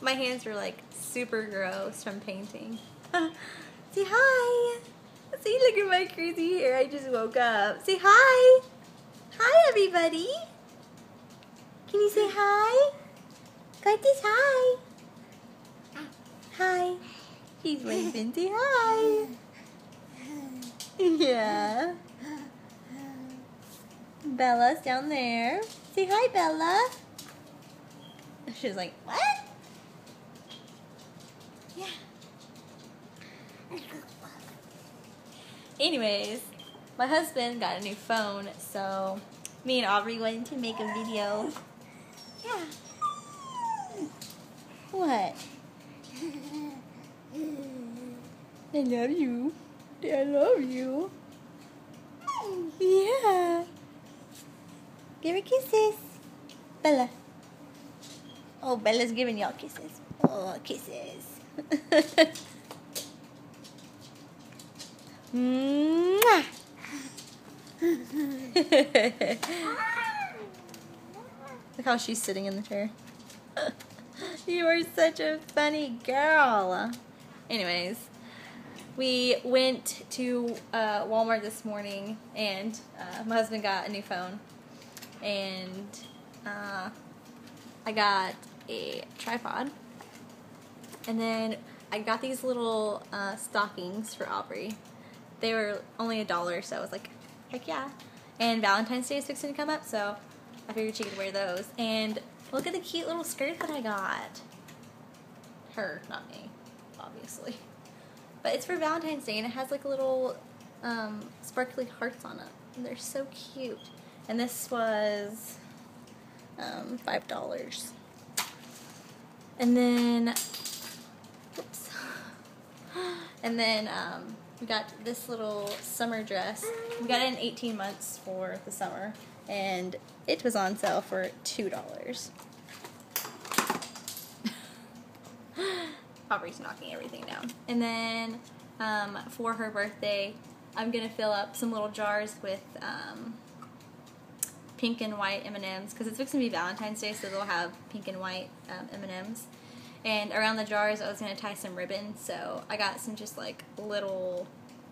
My hands were like super gross from painting. Say hi. See, look at my crazy hair. I just woke up. Say hi. Hi, everybody. Can you say hi? Curtis, hi. Hi. He's waving. Say hi. Yeah. Bella's down there. Say hi, Bella. She's like, what? Yeah. Anyways, my husband got a new phone, so me and Aubrey went to make a video. Yeah. What? I love you. I love you. Yeah. Give her kisses. Bella. Oh, Bella's giving y'all kisses. Oh, kisses. Mwah. Look how she's sitting in the chair. You are such a funny girl. Anyways, we went to Walmart this morning, and my husband got a new phone, and I got a tripod, and then I got these little stockings for Aubrey. They were only $1, so I was like, heck yeah. And Valentine's Day is fixing to come up, so I figured she could wear those. And look at the cute little skirt that I got. Her, not me, obviously. But it's for Valentine's Day, and it has like little sparkly hearts on it. And they're so cute. And this was $5. And then, oops. And then we got this little summer dress. We got it in 18 months for the summer, and it was on sale for $2. Aubrey's knocking everything down. And then for her birthday, I'm gonna fill up some little jars with pink and white M&Ms, because it's fixing to be Valentine's Day, so they'll have pink and white M&Ms. And around the jars, I was going to tie some ribbon, so I got some just like little,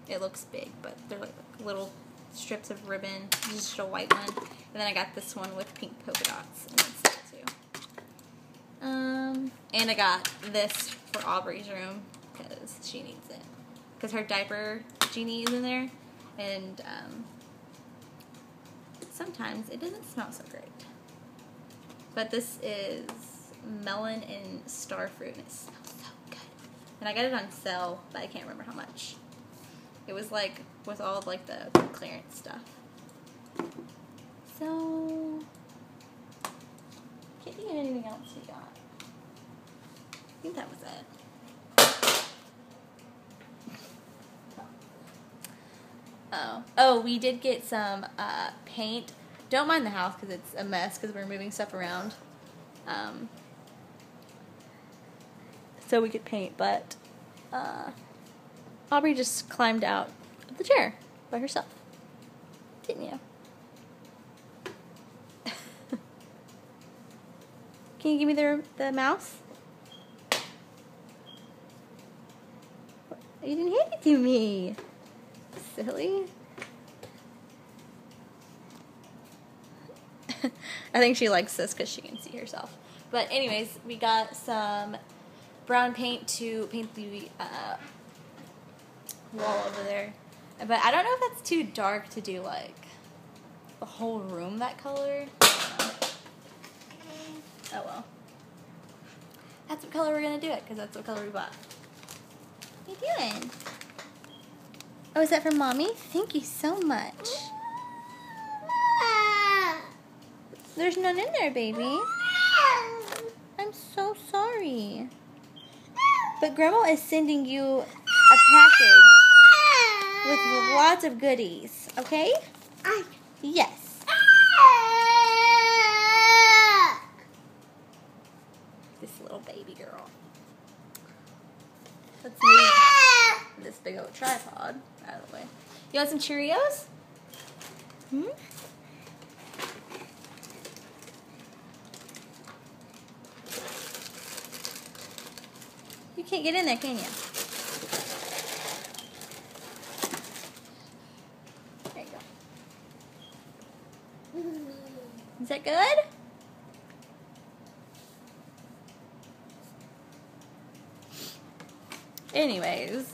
it looks big, but they're like little strips of ribbon, just a white one. And then I got this one with pink polka dots, and that's it too. And I got this for Aubrey's room, because she needs it. Because her diaper genie is in there, and sometimes it doesn't smell so great. But this is melon and starfruit, and it smells so good. And I got it on sale, but I can't remember how much. It was like with all of like the clearance stuff. So can't think of anything else we got. I think that was it. Oh, we did get some paint. Don't mind the house because it's a mess because we're moving stuff around. So we could paint, but Aubrey just climbed out of the chair by herself. Didn't you? Can you give me the mouse? You didn't hand it to me. Silly. I think she likes this because she can see herself. But anyways, we got some brown paint to paint the wall over there. But I don't know if that's too dark to do like the whole room that color. Oh well. That's what color we're gonna do it, because that's what color we bought. What are you doing? Oh, is that from Mommy? Thank you so much. There's none in there, baby. I'm so sorry. But Grandma is sending you a package with lots of goodies, okay? Yes. This little baby girl. Let's move this big old tripod out of the way. You want some Cheerios? Hmm? can't get in there, can you? There you go. Is that good? Anyways,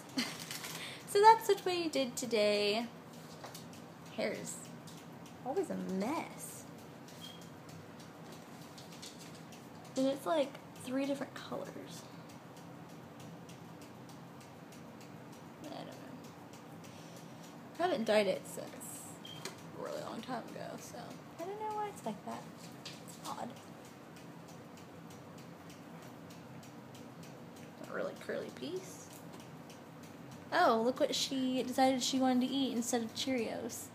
so that's what we did today. Hair's always a mess. And it's like 3 different colors. I don't know. I haven't dyed it since a really long time ago, so I don't know why it's like that. It's odd. Not really curly piece. Oh, look what she decided she wanted to eat instead of Cheerios.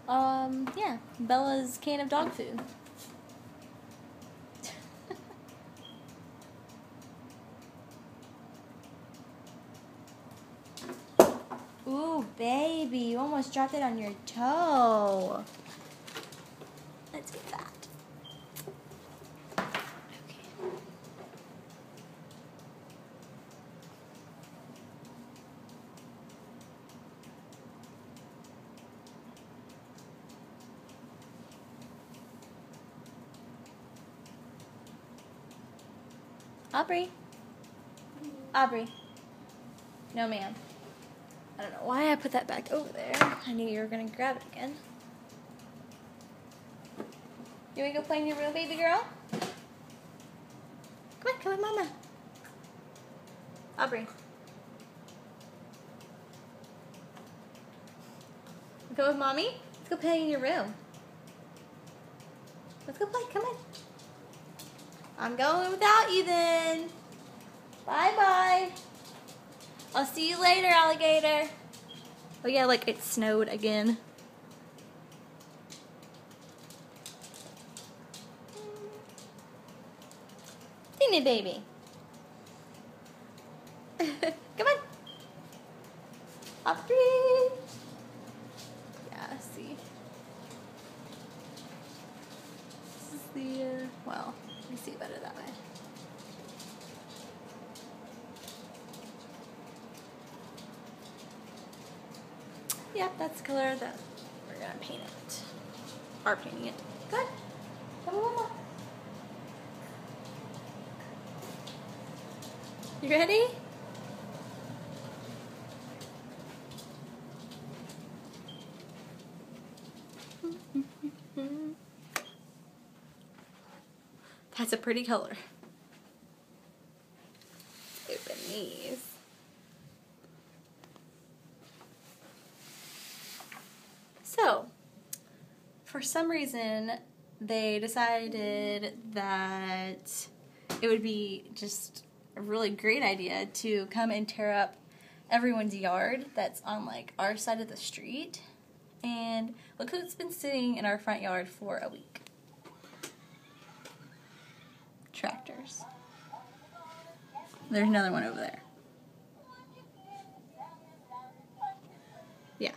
Yeah, Bella's can of dog food. Ooh, baby, you almost dropped it on your toe. Let's get that. Aubrey. Aubrey. No, ma'am. I don't know why I put that back over there. I knew you were going to grab it again. You want to go play in your room, baby girl? Come with Mama. Aubrey. Go with Mommy? Let's go play in your room. Let's go play. Come on. I'm going without you then. Bye-bye. I'll see you later, alligator. Oh yeah, like it snowed again. Teeny baby. Come on. Aubrey. Yeah, see. This is the, well, you see better that way. Yep, that's the color that we're gonna paint it. Are painting it. Good. Come on, Mama. You ready? That's a pretty color. Open these. So, for some reason, they decided that it would be just a really great idea to come and tear up everyone's yard that's on, like, our side of the street. And look who's been sitting in our front yard for a week. Tractors. There's another one over there. Yeah.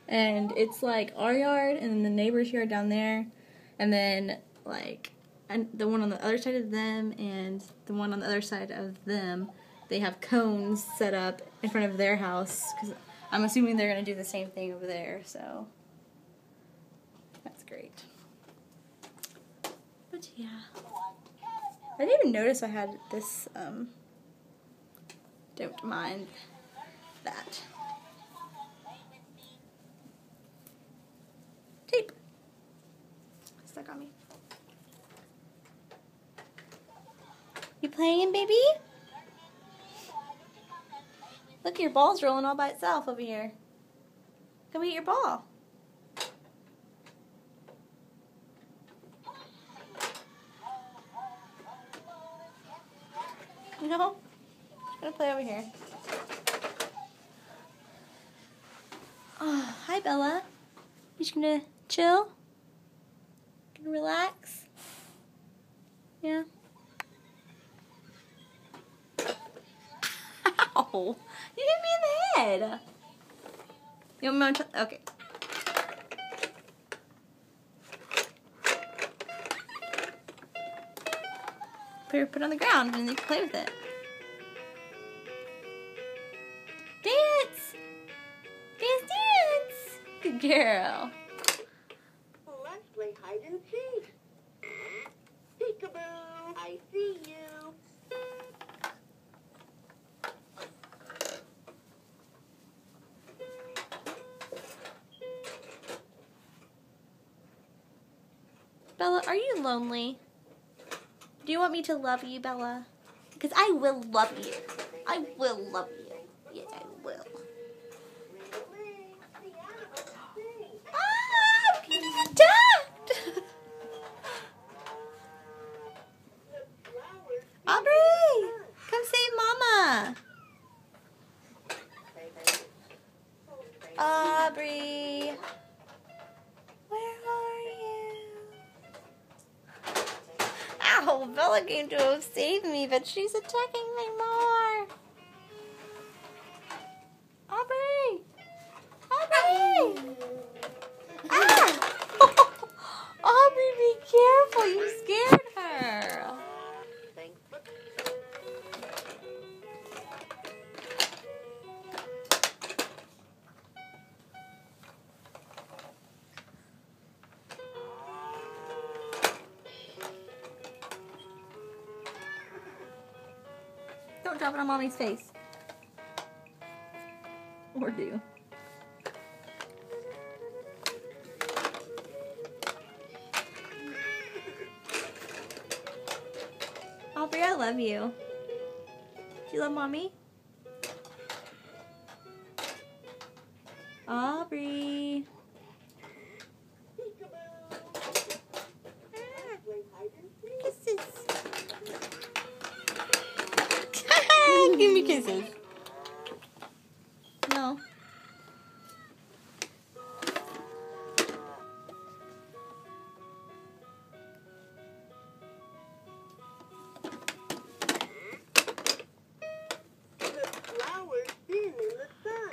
And it's like our yard and then the neighbor's yard down there, and then like the one on the other side of them and the one on the other side of them, they have cones set up in front of their house because I'm assuming they're going to do the same thing over there, so that's great. But yeah, I didn't even notice I had this, don't mind that. Tape. Stuck on me. You playing, baby? Look, your ball's rolling all by itself over here. Come eat your ball. No? I'm gonna play over here. Oh, hi, Bella. You just gonna chill? Gonna relax? Yeah? Ow! You hit me in the head! You want me to... Okay. Put it on the ground and then you can play with it. Dance! Dance, dance! Good girl. Let's play hide and seek. Peekaboo, I see you. Bella, are you lonely? Do you want me to love you, Bella? Because I will love you. I will love you. Yes, I will. Ah, I'm getting attacked! Aubrey! Come save Mama! Aubrey! Where are you? Ow! Bella came to save me, but she's attacking me more! Aubrey! Aubrey! Ah! Aubrey, be careful! You scared her! Don't drop it on Mommy's face. Or do. Aubrey, I love you. Do you love Mommy? Aubrey. Kisses. Give me kisses. No.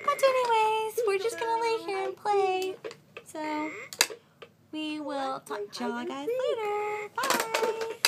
But anyways, we're just gonna lay here and play. So we will talk to y'all guys later. Bye.